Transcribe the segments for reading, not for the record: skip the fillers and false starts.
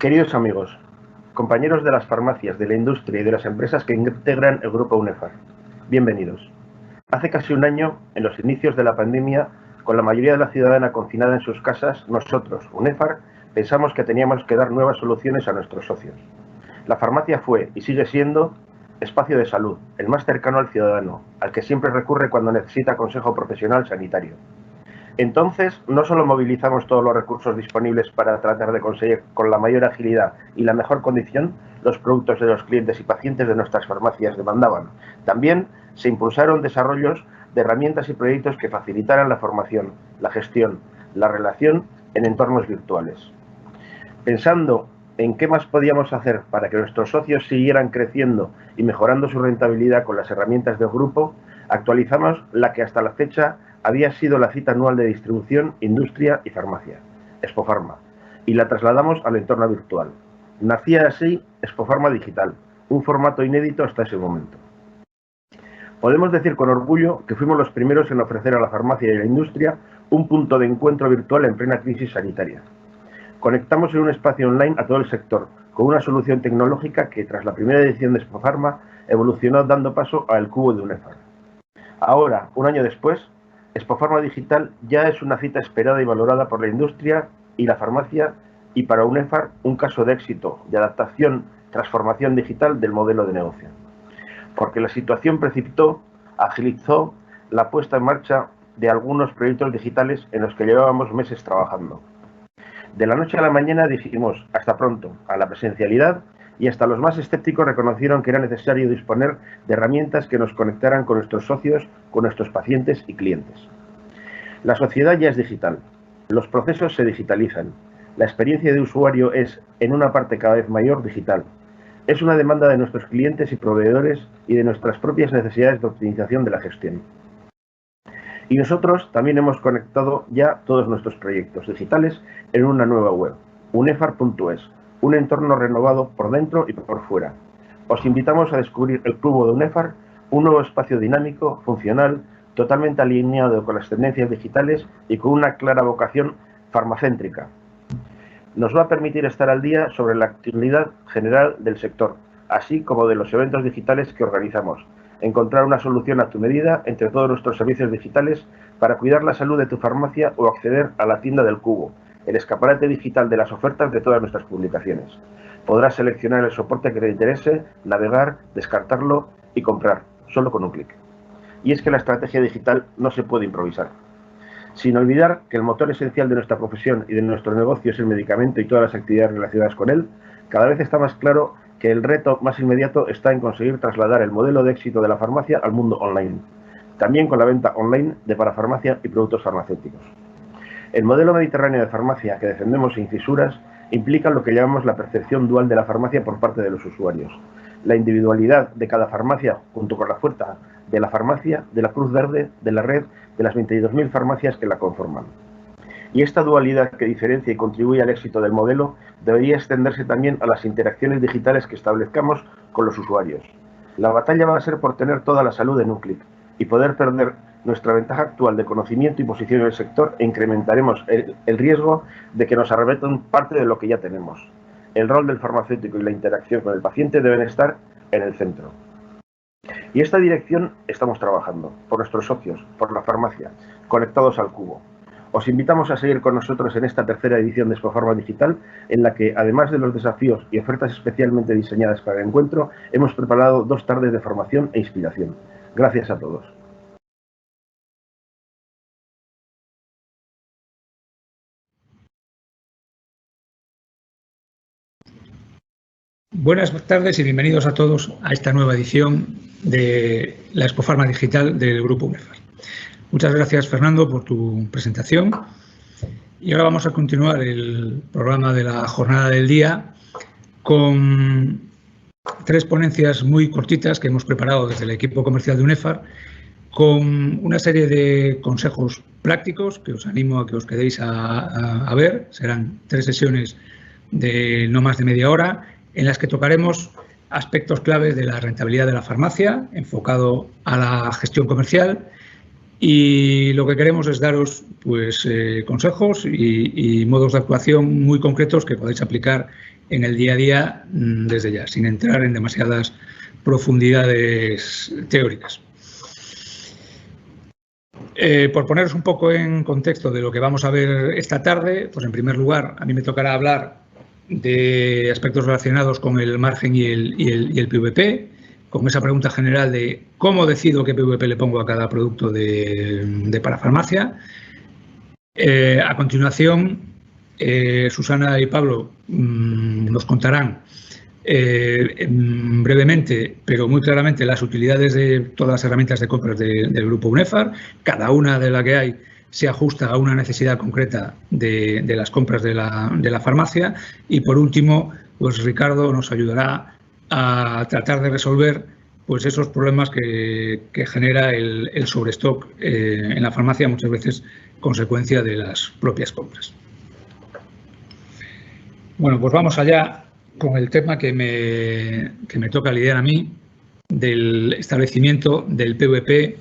Queridos amigos, compañeros de las farmacias, de la industria y de las empresas que integran el grupo UNEFAR, bienvenidos. Hace casi un año, en los inicios de la pandemia, con la mayoría de la ciudadana confinada en sus casas, nosotros, UNEFAR, pensamos que teníamos que dar nuevas soluciones a nuestros socios. La farmacia fue y sigue siendo espacio de salud, el más cercano al ciudadano, al que siempre recurre cuando necesita consejo profesional sanitario. Entonces, no solo movilizamos todos los recursos disponibles para tratar de conseguir con la mayor agilidad y la mejor condición los productos de los clientes y pacientes de nuestras farmacias demandaban. También se impulsaron desarrollos de herramientas y proyectos que facilitaran la formación, la gestión, la relación en entornos virtuales. Pensando en qué más podíamos hacer para que nuestros socios siguieran creciendo y mejorando su rentabilidad con las herramientas del grupo, actualizamos la que hasta la fecha había sido la cita anual de distribución, industria y farmacia, Expofarma, y la trasladamos al entorno virtual. Nacía así Expofarma Digital, un formato inédito hasta ese momento. Podemos decir con orgullo que fuimos los primeros en ofrecer a la farmacia y a la industria un punto de encuentro virtual en plena crisis sanitaria. Conectamos en un espacio online a todo el sector, con una solución tecnológica que, tras la primera edición de Expofarma, evolucionó dando paso al Cubo de UNEFAR. Ahora, un año después, Expofarma Digital ya es una cita esperada y valorada por la industria y la farmacia, y para UNEFAR un caso de éxito, de adaptación, transformación digital del modelo de negocio. Porque la situación precipitó, agilizó la puesta en marcha de algunos proyectos digitales en los que llevábamos meses trabajando. De la noche a la mañana dijimos hasta pronto a la presencialidad, y hasta los más escépticos reconocieron que era necesario disponer de herramientas que nos conectaran con nuestros socios, con nuestros pacientes y clientes. La sociedad ya es digital, los procesos se digitalizan, la experiencia de usuario es, en una parte cada vez mayor, digital. Es una demanda de nuestros clientes y proveedores y de nuestras propias necesidades de optimización de la gestión. Y nosotros también hemos conectado ya todos nuestros proyectos digitales en una nueva web, unefar.es, un entorno renovado por dentro y por fuera. Os invitamos a descubrir el Cubo de UNEFAR, un nuevo espacio dinámico, funcional, totalmente alineado con las tendencias digitales y con una clara vocación farmacéntrica. Nos va a permitir estar al día sobre la actividad general del sector, así como de los eventos digitales que organizamos, encontrar una solución a tu medida entre todos nuestros servicios digitales para cuidar la salud de tu farmacia o acceder a la tienda del Cubo, el escaparate digital de las ofertas de todas nuestras publicaciones. Podrás seleccionar el soporte que te interese, navegar, descartarlo y comprar, solo con un clic. Y es que la estrategia digital no se puede improvisar. Sin olvidar que el motor esencial de nuestra profesión y de nuestro negocio es el medicamento y todas las actividades relacionadas con él, cada vez está más claro que el reto más inmediato está en conseguir trasladar el modelo de éxito de la farmacia al mundo online, también con la venta online de parafarmacia y productos farmacéuticos. El modelo mediterráneo de farmacia que defendemos sin fisuras implica lo que llamamos la percepción dual de la farmacia por parte de los usuarios. La individualidad de cada farmacia junto con la fuerza de la farmacia, de la Cruz Verde, de la red, de las 22.000 farmacias que la conforman. Y esta dualidad que diferencia y contribuye al éxito del modelo debería extenderse también a las interacciones digitales que establezcamos con los usuarios. La batalla va a ser por tener toda la salud en un clic y poder perder nuestra ventaja actual de conocimiento y posición en el sector e incrementaremos el riesgo de que nos arrebeten parte de lo que ya tenemos. El rol del farmacéutico y la interacción con el paciente deben estar en el centro. Y esta dirección estamos trabajando, por nuestros socios, por la farmacia, conectados al Cubo. Os invitamos a seguir con nosotros en esta tercera edición de Expofarma Digital, en la que, además de los desafíos y ofertas especialmente diseñadas para el encuentro, hemos preparado 2 tardes de formación e inspiración. Gracias a todos. Buenas tardes y bienvenidos a todos a esta nueva edición de la Expofarma Digital del Grupo UNEFAR. Muchas gracias, Fernando, por tu presentación. Y ahora vamos a continuar el programa de la jornada del día con 3 ponencias muy cortitas que hemos preparado desde el equipo comercial de UNEFAR, con una serie de consejos prácticos que os animo a que os quedéis a ver. Serán 3 sesiones de no más de media hora, en las que tocaremos aspectos claves de la rentabilidad de la farmacia, enfocado a la gestión comercial, Y lo que queremos es daros pues, consejos y modos de actuación muy concretos que podéis aplicar en el día a día desde ya, sin entrar en demasiadas profundidades teóricas. Por poneros un poco en contexto de lo que vamos a ver esta tarde, pues en primer lugar a mí me tocará hablar de aspectos relacionados con el margen y el PVP, con esa pregunta general de cómo decido qué PVP le pongo a cada producto de parafarmacia. A continuación, Susana y Pablo nos contarán brevemente, pero muy claramente, las utilidades de todas las herramientas de compras del Grupo UNEFAR. Cada una de las que hay se ajusta a una necesidad concreta de las compras de la farmacia. Y por último, pues Ricardo nos ayudará a tratar de resolver pues esos problemas que genera el sobrestock en la farmacia, muchas veces consecuencia de las propias compras. Bueno, pues vamos allá con el tema que me toca lidiar a mí, del establecimiento del PVP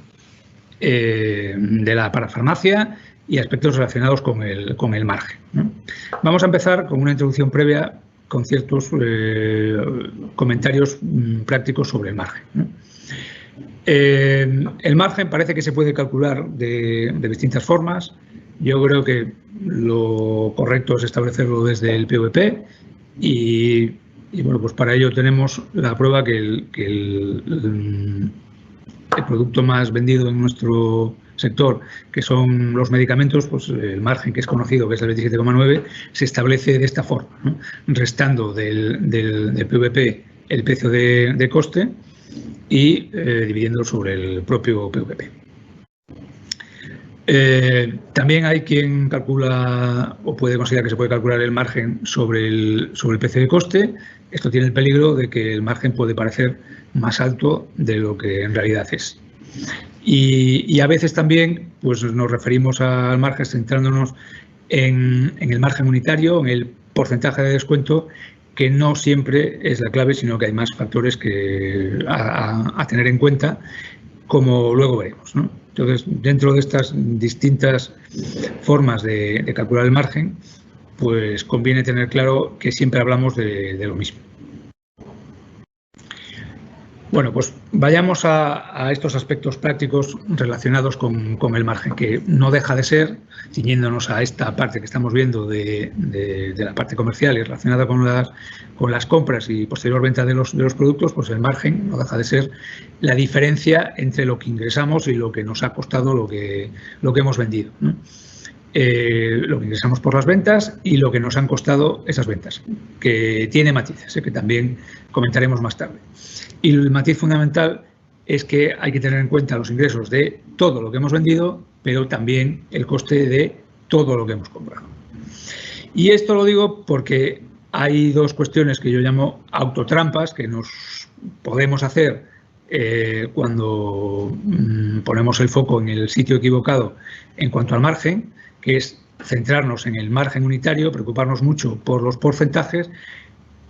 de la parafarmacia y aspectos relacionados con el margen, ¿no? Vamos a empezar con una introducción previa con ciertos comentarios prácticos sobre el margen, ¿no? El margen parece que se puede calcular de distintas formas. Yo creo que lo correcto es establecerlo desde el PVP y bueno, pues para ello tenemos la prueba que el producto más vendido en nuestro sector, que son los medicamentos, pues el margen que es conocido, que es el 27,9, se establece de esta forma, ¿no? Restando del PVP el precio de coste y dividiendo sobre el propio PVP. También hay quien calcula o puede considerar que se puede calcular el margen sobre el precio de coste. Esto tiene el peligro de que el margen puede parecer más alto de lo que en realidad es. Y a veces también pues, nos referimos al margen centrándonos en el margen unitario, en el porcentaje de descuento, que no siempre es la clave, sino que hay más factores a tener en cuenta, como luego veremos, ¿no? Entonces, dentro de estas distintas formas de calcular el margen, pues conviene tener claro que siempre hablamos de lo mismo. Bueno, pues vayamos a estos aspectos prácticos relacionados con el margen, que no deja de ser, ciñéndonos a esta parte que estamos viendo de la parte comercial y relacionada con las compras y posterior venta de los productos, pues el margen no deja de ser la diferencia entre lo que ingresamos y lo que nos ha costado lo que hemos vendido, ¿no? Lo que ingresamos por las ventas y lo que nos han costado esas ventas, que tiene matices, que también comentaremos más tarde. Y el matiz fundamental es que hay que tener en cuenta los ingresos de todo lo que hemos vendido, pero también el coste de todo lo que hemos comprado. Y esto lo digo porque hay dos cuestiones que yo llamo autotrampas que nos podemos hacer cuando ponemos el foco en el sitio equivocado en cuanto al margen, que es centrarnos en el margen unitario, preocuparnos mucho por los porcentajes,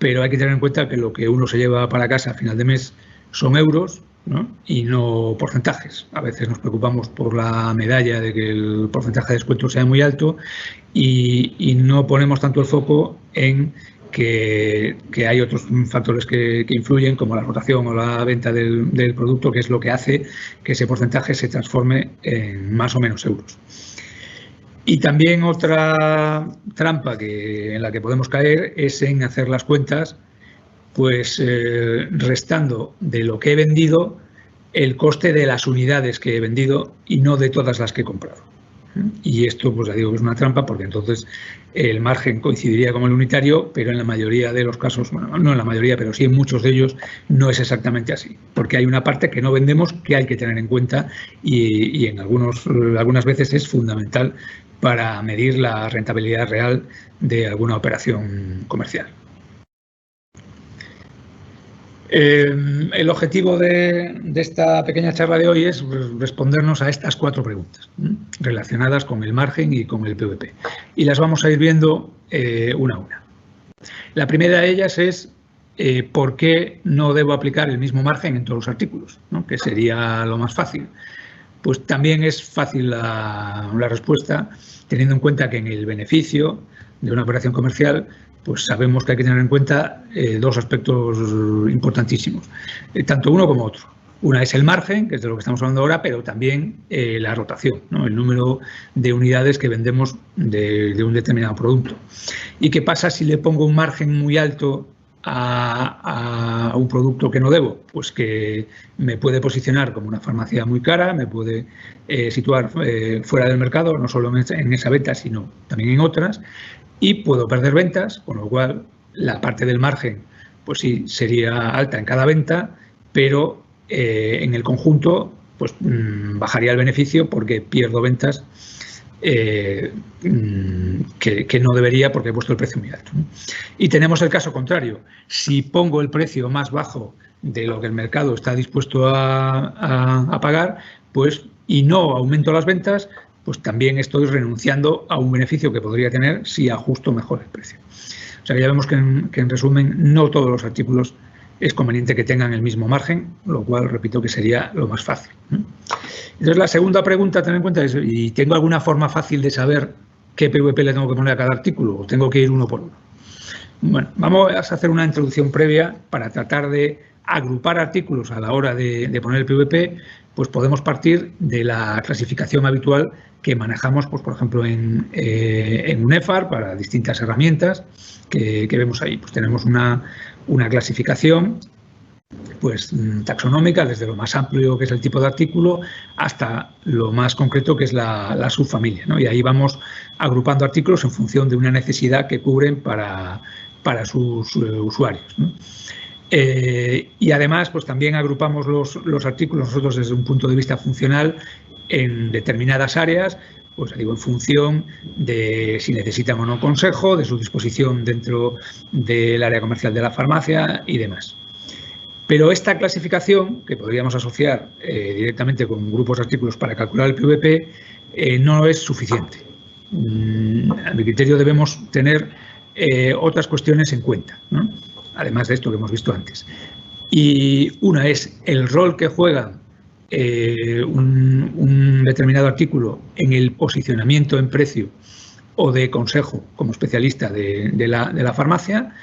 pero hay que tener en cuenta que lo que uno se lleva para casa a final de mes son euros, ¿no? Y no porcentajes. A veces nos preocupamos por la medalla de que el porcentaje de descuento sea muy alto y no ponemos tanto el foco en que hay otros factores que influyen, como la rotación o la venta del producto, que es lo que hace que ese porcentaje se transforme en más o menos euros. Y también otra trampa en la que podemos caer es en hacer las cuentas pues restando de lo que he vendido el coste de las unidades que he vendido y no de todas las que he comprado. Y esto, pues ya digo que es una trampa, porque entonces el margen coincidiría con el unitario, pero en la mayoría de los casos, bueno, no en la mayoría, pero sí en muchos de ellos, no es exactamente así, porque hay una parte que no vendemos que hay que tener en cuenta y en algunas veces es fundamental para medir la rentabilidad real de alguna operación comercial. El objetivo de esta pequeña charla de hoy es respondernos a estas 4 preguntas relacionadas con el margen y con el PVP. Y las vamos a ir viendo una a una. La primera de ellas es ¿por qué no debo aplicar el mismo margen en todos los artículos?, ¿no? Que sería lo más fácil. pues también es fácil la respuesta, teniendo en cuenta que en el beneficio de una operación comercial pues sabemos que hay que tener en cuenta dos aspectos importantísimos, tanto uno como otro. Una es el margen, que es de lo que estamos hablando ahora, pero también la rotación, ¿no? El número de unidades que vendemos de un determinado producto. ¿Y qué pasa si le pongo un margen muy alto a un producto que no debo? Pues que me puede posicionar como una farmacia muy cara, me puede situar fuera del mercado, no solo en esa venta, sino también en otras, y puedo perder ventas, con lo cual la parte del margen pues sí sería alta en cada venta, pero en el conjunto pues bajaría el beneficio porque pierdo ventas que no debería porque he puesto el precio muy alto, ¿no? Y tenemos el caso contrario. Si pongo el precio más bajo de lo que el mercado está dispuesto a pagar, pues, y no aumento las ventas, pues también estoy renunciando a un beneficio que podría tener si ajusto mejor el precio. O sea que ya vemos que en resumen no todos los artículos es conveniente que tengan el mismo margen, lo cual repito que sería lo más fácil, ¿no? Entonces la segunda pregunta a tener en cuenta es, ¿y tengo alguna forma fácil de saber qué PVP le tengo que poner a cada artículo o tengo que ir uno por uno? Bueno, vamos a hacer una introducción previa para tratar de agrupar artículos a la hora de poner el PVP. Pues podemos partir de la clasificación habitual que manejamos, pues, por ejemplo, en UNEFAR para distintas herramientas que vemos ahí. Pues tenemos una clasificación pues taxonómica, desde lo más amplio que es el tipo de artículo hasta lo más concreto que es la subfamilia, ¿no? Y ahí vamos agrupando artículos en función de una necesidad que cubren para sus usuarios, ¿no? Y además pues también agrupamos los artículos nosotros desde un punto de vista funcional en determinadas áreas, pues digo, en función de si necesitan o no consejo, de su disposición dentro del área comercial de la farmacia y demás. Pero esta clasificación, que podríamos asociar directamente con grupos de artículos para calcular el PVP, no es suficiente. A mi criterio debemos tener otras cuestiones en cuenta, ¿no? Además de esto que hemos visto antes. Y una es el rol que juega un determinado artículo en el posicionamiento en precio o de consejo como especialista de la farmacia,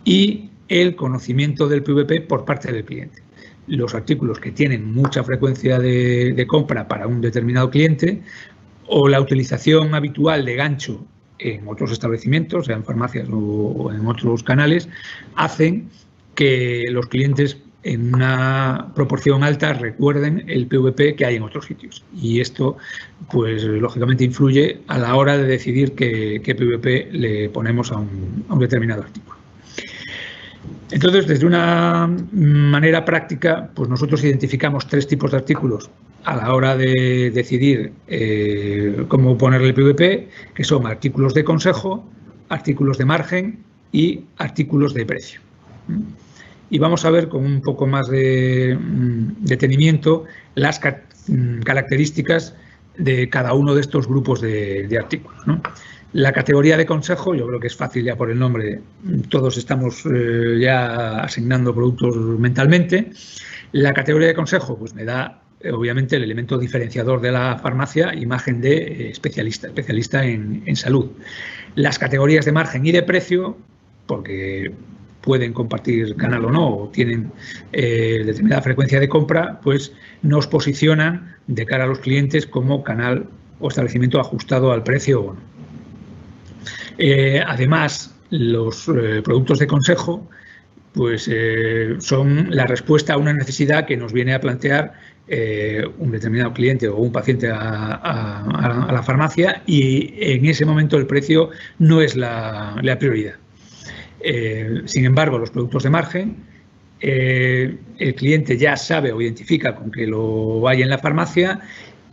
y el conocimiento del PVP por parte del cliente. Los artículos que tienen mucha frecuencia de compra para un determinado cliente o la utilización habitual de gancho en otros establecimientos, sea en farmacias o en otros canales, hacen que los clientes en una proporción alta recuerden el PVP que hay en otros sitios. Y esto, pues lógicamente influye a la hora de decidir qué PVP le ponemos a un determinado artículo. Entonces, desde una manera práctica, pues nosotros identificamos tres tipos de artículos a la hora de decidir cómo ponerle el PVP, que son artículos de consejo, artículos de margen y artículos de precio. Y vamos a ver con un poco más de detenimiento las características de cada uno de estos grupos de artículos, ¿no? La categoría de consejo, yo creo que es fácil ya por el nombre, todos estamos ya asignando productos mentalmente. La categoría de consejo pues me da obviamente el elemento diferenciador de la farmacia, imagen de especialista en salud. Las categorías de margen y de precio, porque pueden compartir canal o no, o tienen determinada frecuencia de compra, pues nos posicionan de cara a los clientes como canal o establecimiento ajustado al precio o no. Además, los productos de consejo pues, son la respuesta a una necesidad que nos viene a plantear un determinado cliente o un paciente a la farmacia, y en ese momento el precio no es la prioridad. Sin embargo, los productos de margen, el cliente ya sabe o identifica con que lo hay en la farmacia,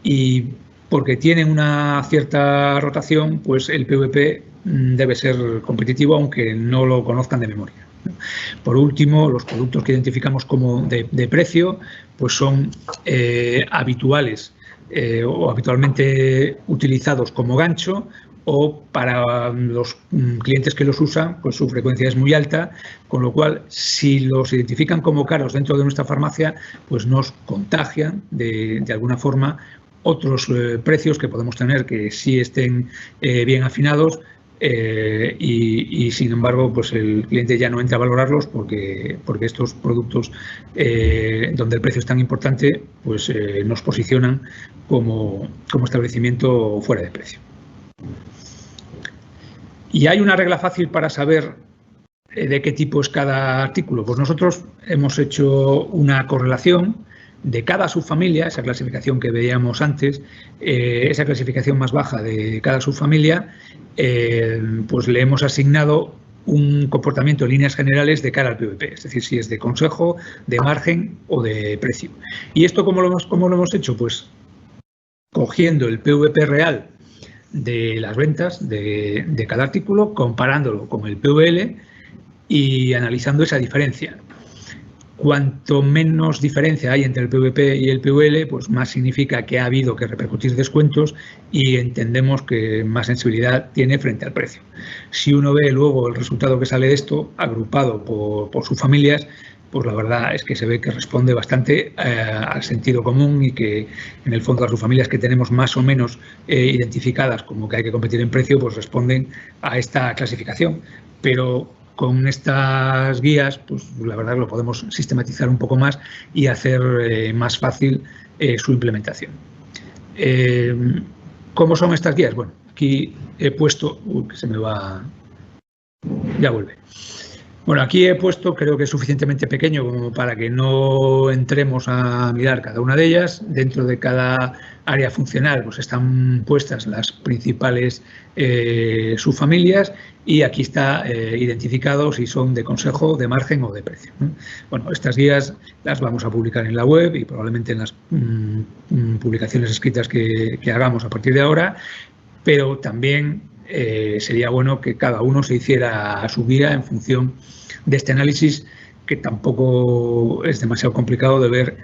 y porque tienen una cierta rotación, pues el PVP debe ser competitivo, aunque no lo conozcan de memoria. Por último, los productos que identificamos como de precio, pues son habituales o habitualmente utilizados como gancho, o para los clientes que los usan, pues su frecuencia es muy alta, con lo cual, si los identifican como caros dentro de nuestra farmacia, pues nos contagian de alguna forma otros precios que podemos tener que sí estén bien afinados, y sin embargo pues el cliente ya no entra a valorarlos porque estos productos donde el precio es tan importante pues nos posicionan como establecimiento fuera de precio. ¿Y hay una regla fácil para saber de qué tipo es cada artículo? Pues nosotros hemos hecho una correlación de cada subfamilia, esa clasificación que veíamos antes, esa clasificación más baja de cada subfamilia, pues le hemos asignado un comportamiento en líneas generales de cara al PVP, es decir, si es de consejo, de margen o de precio. ¿Y esto cómo lo hemos hecho? Pues cogiendo el PVP real de las ventas de cada artículo, comparándolo con el PVL y analizando esa diferencia. Cuanto menos diferencia hay entre el PVP y el PVL, pues más significa que ha habido que repercutir descuentos y entendemos que más sensibilidad tiene frente al precio. Si uno ve luego el resultado que sale de esto, agrupado por subfamilias, pues la verdad es que se ve que responde bastante al sentido común y que en el fondo las subfamilias que tenemos más o menos identificadas como que hay que competir en precio, pues responden a esta clasificación. Pero con estas guías, pues la verdad que lo podemos sistematizar un poco más y hacer más fácil su implementación. ¿Cómo son estas guías? Bueno, aquí he puesto... que se me va... Ya vuelve. Bueno, aquí he puesto, creo que es suficientemente pequeño como para que no entremos a mirar cada una de ellas. Dentro de cada área funcional pues están puestas las principales subfamilias y aquí está identificado si son de consejo, de margen o de precio. Bueno, estas guías las vamos a publicar en la web y probablemente en las publicaciones escritas que hagamos a partir de ahora, pero también sería bueno que cada uno se hiciera a su guía en función de este análisis, que tampoco es demasiado complicado de ver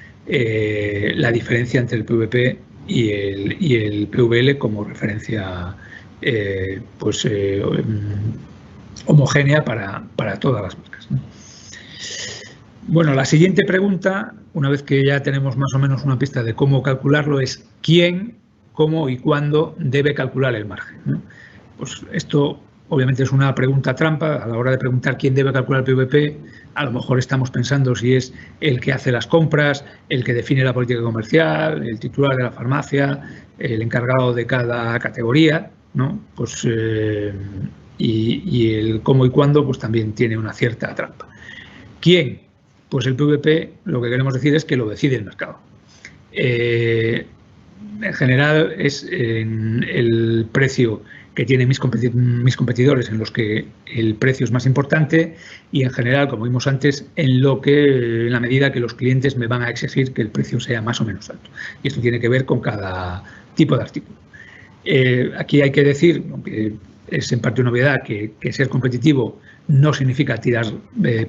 la diferencia entre el PVP y el PVL como referencia homogénea para todas las marcas. Bueno, la siguiente pregunta, una vez que ya tenemos más o menos una pista de cómo calcularlo, es quién, cómo y cuándo debe calcular el margen, ¿no? Pues esto obviamente es una pregunta trampa. A la hora de preguntar quién debe calcular el PVP, a lo mejor estamos pensando si es el que hace las compras, el que define la política comercial, el titular de la farmacia, el encargado de cada categoría, ¿no? Pues, y el cómo y cuándo pues también tiene una cierta trampa. ¿Quién? Pues el PVP, lo que queremos decir es que lo decide el mercado. En general es el precio que tienen mis competidores en los que el precio es más importante y en general, como vimos antes, en la medida que los clientes me van a exigir que el precio sea más o menos alto. Y esto tiene que ver con cada tipo de artículo. Aquí hay que decir, aunque es en parte una obviedad, que ser competitivo no significa tirar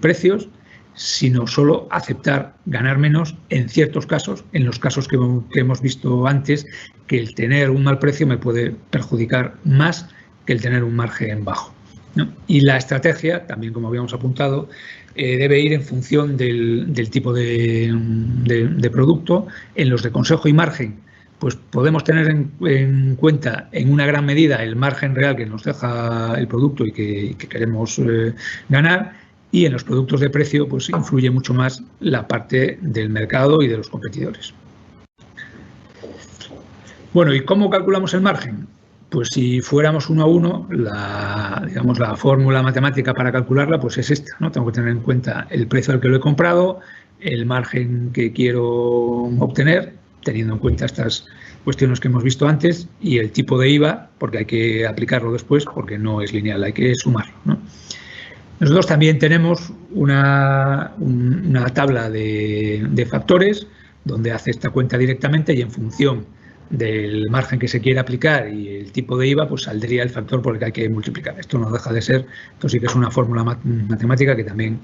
precios, sino solo aceptar ganar menos en ciertos casos, en los casos que hemos visto antes, que el tener un mal precio me puede perjudicar más que el tener un margen bajo, ¿no? Y la estrategia, también como habíamos apuntado, debe ir en función del tipo de producto. En los de consejo y margen, pues podemos tener en cuenta en una gran medida el margen real que nos deja el producto y que queremos ganar. Y en los productos de precio pues influye mucho más la parte del mercado y de los competidores. Bueno, ¿y cómo calculamos el margen? Pues si fuéramos 1 a 1, la fórmula matemática para calcularla pues es esta, ¿no? Tengo que tener en cuenta el precio al que lo he comprado, el margen que quiero obtener, teniendo en cuenta estas cuestiones que hemos visto antes, y el tipo de IVA, porque hay que aplicarlo después, porque no es lineal, hay que sumarlo, ¿no? Nosotros también tenemos una tabla de factores donde hace esta cuenta directamente y en función del margen que se quiere aplicar y el tipo de IVA, pues saldría el factor por el que hay que multiplicar. Esto no deja de ser, esto sí que es una fórmula matemática que también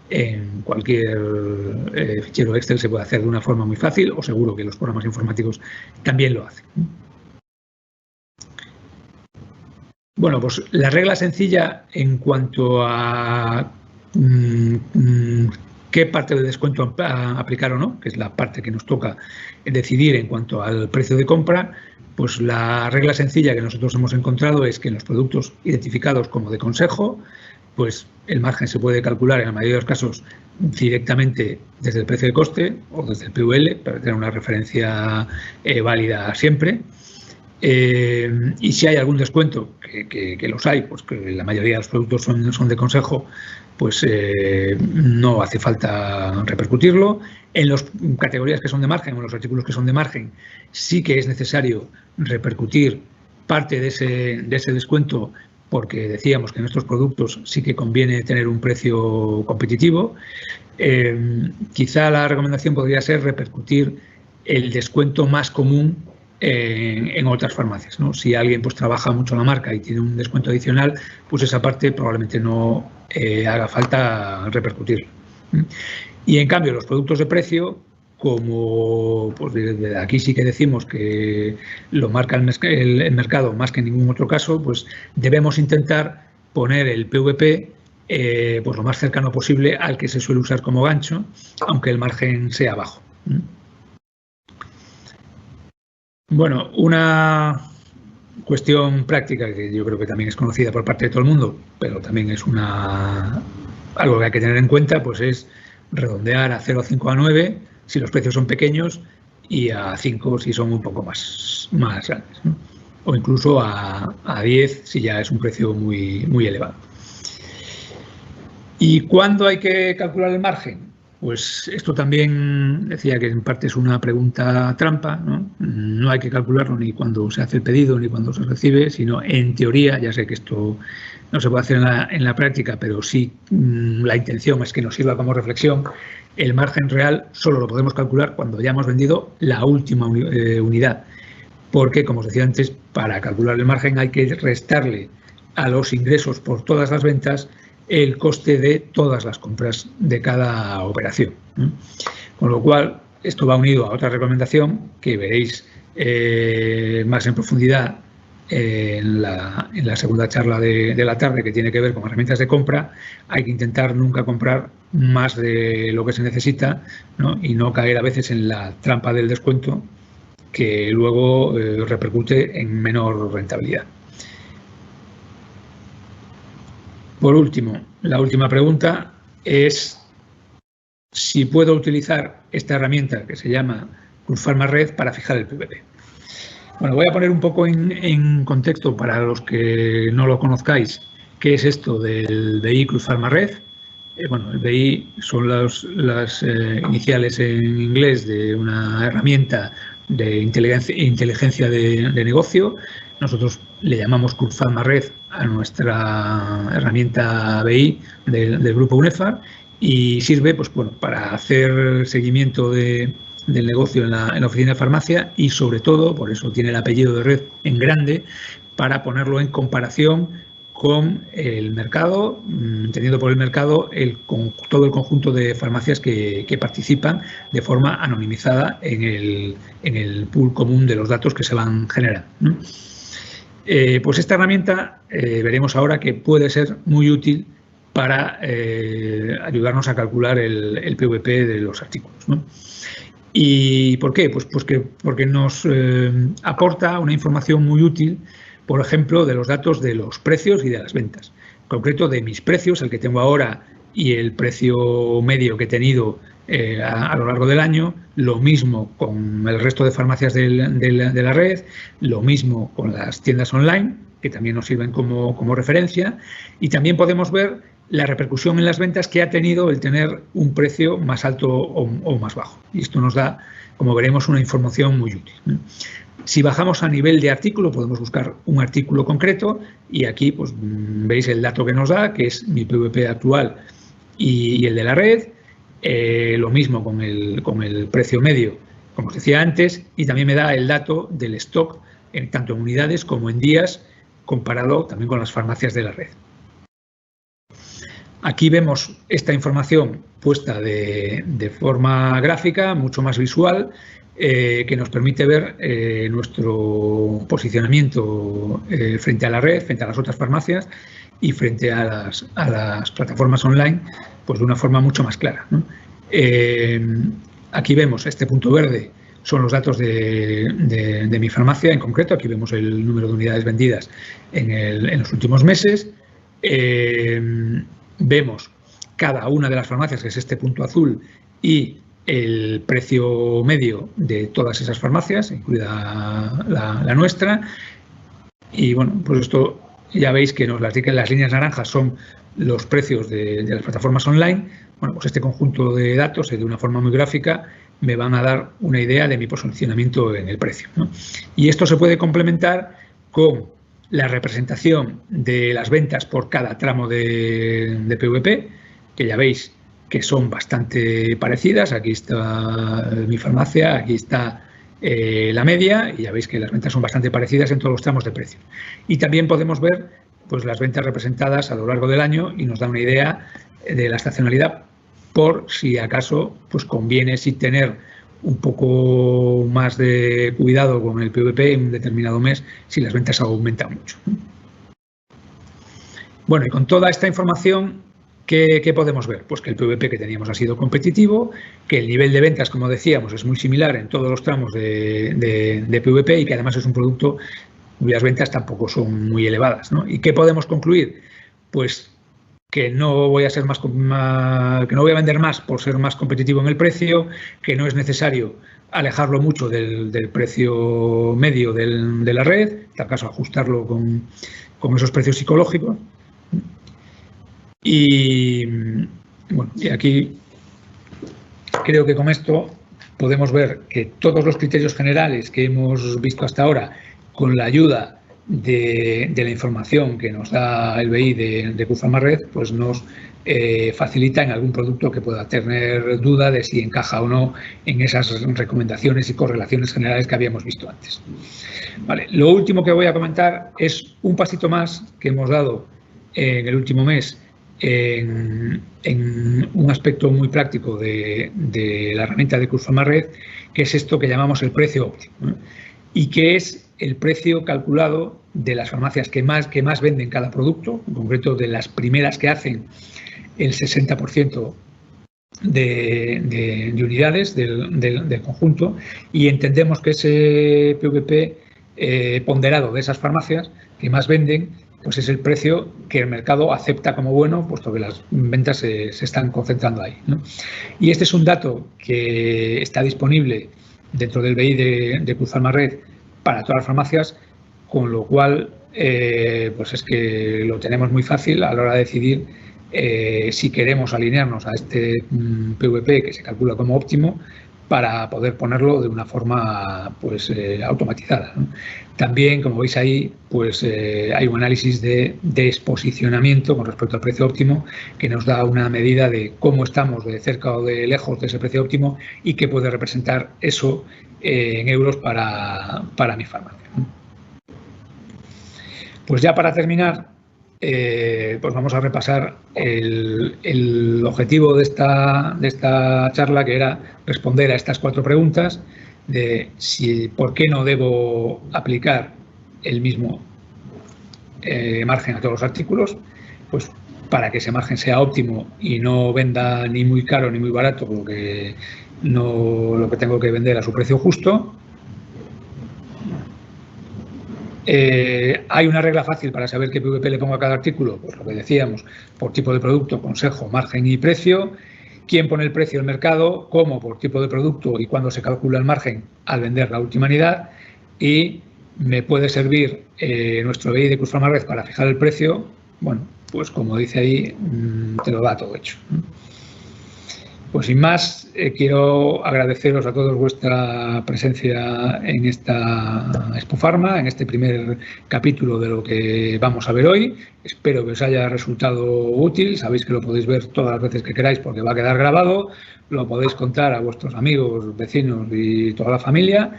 en cualquier fichero Excel se puede hacer de una forma muy fácil, o seguro que los programas informáticos también lo hacen. Bueno, pues la regla sencilla en cuanto a qué parte del descuento aplicar o no, que es la parte que nos toca decidir en cuanto al precio de compra, pues la regla sencilla que nosotros hemos encontrado es que en los productos identificados como de consejo, pues el margen se puede calcular en la mayoría de los casos directamente desde el precio de coste o desde el PVL, para tener una referencia válida siempre. Y si hay algún descuento, que los hay, pues que la mayoría de los productos son de consejo, pues no hace falta repercutirlo. En las categorías que son de margen o en los artículos que son de margen, sí que es necesario repercutir parte de ese descuento, porque decíamos que en estos productos sí que conviene tener un precio competitivo. Quizá la recomendación podría ser repercutir el descuento más común en otras farmacias, ¿no? Si alguien pues trabaja mucho la marca y tiene un descuento adicional, pues esa parte probablemente no haga falta repercutir. Y en cambio los productos de precio, como pues desde aquí sí que decimos que lo marca el mercado más que en ningún otro caso, pues debemos intentar poner el PVP pues lo más cercano posible al que se suele usar como gancho, aunque el margen sea bajo. Bueno, una cuestión práctica que yo creo que también es conocida por parte de todo el mundo, pero también es algo que hay que tener en cuenta, pues es redondear a 0,5 a 9 si los precios son pequeños y a 5 si son un poco más grandes, ¿no? O incluso a 10 si ya es un precio muy, muy elevado. ¿Y cuándo hay que calcular el margen? Pues esto también decía que en parte es una pregunta trampa, ¿no? No hay que calcularlo ni cuando se hace el pedido ni cuando se recibe, sino en teoría, ya sé que esto no se puede hacer en la práctica, pero sí la intención es que nos sirva como reflexión. El margen real solo lo podemos calcular cuando ya hemos vendido la última unidad, porque, como os decía antes, para calcular el margen hay que restarle a los ingresos por todas las ventas el coste de todas las compras de cada operación. Con lo cual, esto va unido a otra recomendación que veréis más en profundidad en la segunda charla de la tarde, que tiene que ver con herramientas de compra. Hay que intentar nunca comprar más de lo que se necesita, ¿no? Y no caer a veces en la trampa del descuento, que luego repercute en menor rentabilidad. Por último, la última pregunta es si puedo utilizar esta herramienta que se llama Cruzfarma Red para fijar el PVP. Bueno, voy a poner un poco en contexto para los que no lo conozcáis qué es esto del BI Cruzfarma Red. Bueno, el BI son las iniciales en inglés de una herramienta de inteligencia de negocio. Nosotros le llamamos Cruzfarma Red a nuestra herramienta BI del grupo UNEFAR y sirve pues, bueno, para hacer seguimiento del negocio en la oficina de farmacia y, sobre todo, por eso tiene el apellido de red en grande, para ponerlo en comparación con el mercado, entendiendo por el mercado todo el conjunto de farmacias que participan de forma anonimizada en el pool común de los datos que se van generando, ¿no? Pues esta herramienta veremos ahora que puede ser muy útil para ayudarnos a calcular el PVP de los artículos, ¿no? ¿Y por qué? Pues porque nos aporta una información muy útil, por ejemplo, de los datos de los precios y de las ventas. En concreto, de mis precios, el que tengo ahora y el precio medio que he tenido a lo largo del año, lo mismo con el resto de farmacias de la red, lo mismo con las tiendas online, que también nos sirven como referencia, y también podemos ver la repercusión en las ventas que ha tenido el tener un precio más alto o más bajo. Y esto nos da, como veremos, una información muy útil. Si bajamos a nivel de artículo, podemos buscar un artículo concreto y aquí pues veis el dato que nos da, que es mi PVP actual y el de la red. Lo mismo con el precio medio, como os decía antes, y también me da el dato del stock, tanto en unidades como en días, comparado también con las farmacias de la red. Aquí vemos esta información puesta de forma gráfica, mucho más visual, que nos permite ver nuestro posicionamiento frente a la red, frente a las otras farmacias y frente a las plataformas online, pues de una forma mucho más clara, ¿no? Aquí vemos este punto verde, son los datos de mi farmacia en concreto. Aquí vemos el número de unidades vendidas en los últimos meses. Vemos cada una de las farmacias, que es este punto azul, y el precio medio de todas esas farmacias, incluida la nuestra. Y bueno, pues esto ya veis que las líneas naranjas son los precios de las plataformas online. Bueno, pues este conjunto de datos, de una forma muy gráfica, me van a dar una idea de mi posicionamiento en el precio, ¿no? Y esto se puede complementar con la representación de las ventas por cada tramo de PVP, que ya veis que son bastante parecidas. Aquí está mi farmacia, aquí está la media, y ya veis que las ventas son bastante parecidas en todos los tramos de precio. Y también podemos ver pues las ventas representadas a lo largo del año, y nos da una idea de la estacionalidad, por si acaso pues conviene sí tener un poco más de cuidado con el PVP en un determinado mes si las ventas aumentan mucho. Bueno, y con toda esta información, ¿qué podemos ver? Pues que el PVP que teníamos ha sido competitivo, que el nivel de ventas, como decíamos, es muy similar en todos los tramos de PVP, y que además es un producto cuyas ventas tampoco son muy elevadas, ¿no? ¿Y qué podemos concluir? Pues que no voy a vender más por ser más competitivo en el precio, que no es necesario alejarlo mucho del precio medio de la red, en tal caso ajustarlo con esos precios psicológicos. Y bueno, y aquí creo que con esto podemos ver que todos los criterios generales que hemos visto hasta ahora, con la ayuda de la información que nos da el BI de QPharmaRed, pues nos facilita en algún producto que pueda tener duda de si encaja o no en esas recomendaciones y correlaciones generales que habíamos visto antes. Vale, lo último que voy a comentar es un pasito más que hemos dado en el último mes en un aspecto muy práctico de la herramienta de QPharmaRed, que es esto que llamamos el precio óptimo, ¿no? Y que es el precio calculado de las farmacias que más venden cada producto, en concreto de las primeras que hacen el 60% de unidades del conjunto, y entendemos que ese PVP ponderado de esas farmacias que más venden, pues es el precio que el mercado acepta como bueno, puesto que las ventas se están concentrando ahí, ¿no? Y este es un dato que está disponible dentro del BI de QPharmaRed para todas las farmacias, con lo cual pues es que lo tenemos muy fácil a la hora de decidir si queremos alinearnos a este PVP que se calcula como óptimo, para poder ponerlo de una forma pues automatizada, ¿no? También, como veis ahí, pues hay un análisis de exposicionamiento con respecto al precio óptimo, que nos da una medida de cómo estamos de cerca o de lejos de ese precio óptimo, y qué puede representar eso en euros para mi farmacia, ¿no? Pues ya para terminar, pues vamos a repasar el objetivo de esta charla, que era responder a estas 4 preguntas de por qué no debo aplicar el mismo margen a todos los artículos, pues para que ese margen sea óptimo y no venda ni muy caro ni muy barato lo que tengo que vender a su precio justo. Hay una regla fácil para saber qué PVP le pongo a cada artículo, pues lo que decíamos, por tipo de producto, consejo, margen y precio. Quién pone el precio del mercado, cómo, por tipo de producto y cuándo se calcula el margen al vender la última unidad. Y me puede servir nuestro BI de QPharmaRed para fijar el precio. Bueno, pues como dice ahí, te lo da todo hecho. Pues sin más, quiero agradeceros a todos vuestra presencia en esta Expo Pharma, en este primer capítulo de lo que vamos a ver hoy. Espero que os haya resultado útil. Sabéis que lo podéis ver todas las veces que queráis porque va a quedar grabado. Lo podéis contar a vuestros amigos, vecinos y toda la familia.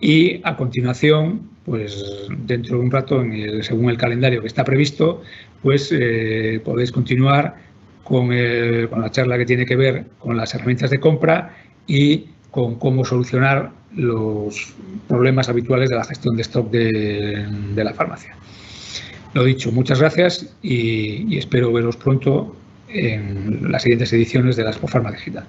Y a continuación, pues dentro de un rato, según el calendario que está previsto, pues podéis continuar con la charla que tiene que ver con las herramientas de compra y con cómo solucionar los problemas habituales de la gestión de stock de la farmacia. Lo dicho, muchas gracias y espero veros pronto en las siguientes ediciones de la Expofarma Digital.